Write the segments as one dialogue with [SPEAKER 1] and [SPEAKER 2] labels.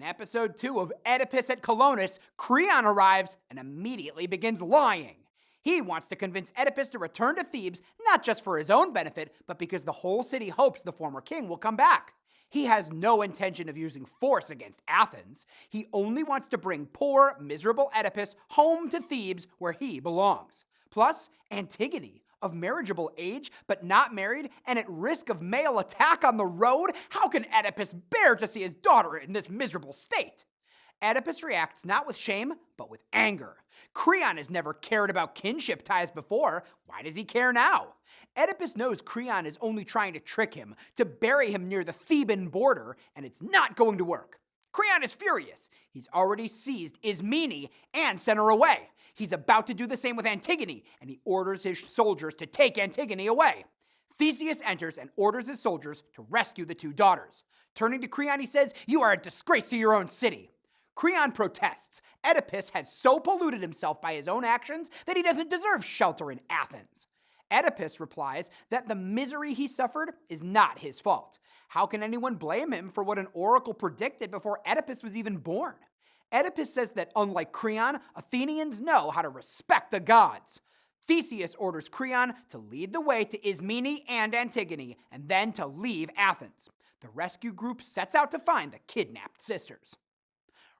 [SPEAKER 1] episode 2 of Oedipus at Colonus, Creon arrives and immediately begins lying. He wants to convince Oedipus to return to Thebes, not just for his own benefit, but because the whole city hopes the former king will come back. He has no intention of using force against Athens. He only wants to bring poor, miserable Oedipus home to Thebes where he belongs. Plus, Antigone, of marriageable age, but not married, and at risk of male attack on the road? How can Oedipus bear to see his daughter in this miserable state? Oedipus reacts not with shame, but with anger. Creon has never cared about kinship ties before. Why does he care now? Oedipus knows Creon is only trying to trick him, to bury him near the Theban border, and it's not going to work. Creon is furious. He's already seized Ismene and sent her away. He's about to do the same with Antigone, and he orders his soldiers to take Antigone away. Theseus enters and orders his soldiers to rescue the two daughters. Turning to Creon, he says, "You are a disgrace to your own city." Creon protests. Oedipus has so polluted himself by his own actions that he doesn't deserve shelter in Athens. Oedipus replies that the misery he suffered is not his fault. How can anyone blame him for what an oracle predicted before Oedipus was even born? Oedipus says that unlike Creon, Athenians know how to respect the gods. Theseus orders Creon to lead the way to Ismene and Antigone, and then to leave Athens. The rescue group sets out to find the kidnapped sisters.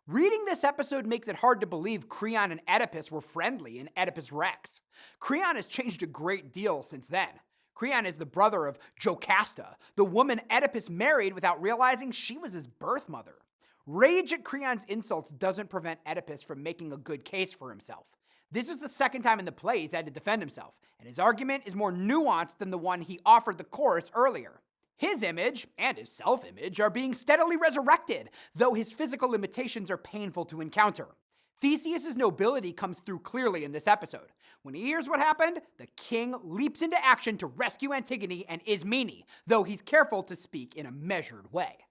[SPEAKER 1] Reading this episode makes it hard to believe Creon and Oedipus were friendly in Oedipus Rex. Creon has changed a great deal since then. Creon is the brother of Jocasta, the woman Oedipus married without realizing she was his birth mother. Rage at Creon's insults doesn't prevent Oedipus from making a good case for himself. This is the second time in the play he's had to defend himself, and his argument is more nuanced than the one he offered the chorus earlier. His image and his self-image are being steadily resurrected, though his physical limitations are painful to encounter. Theseus' nobility comes through clearly in this episode. When he hears what happened, the king leaps into action to rescue Antigone and Ismene, though he's careful to speak in a measured way.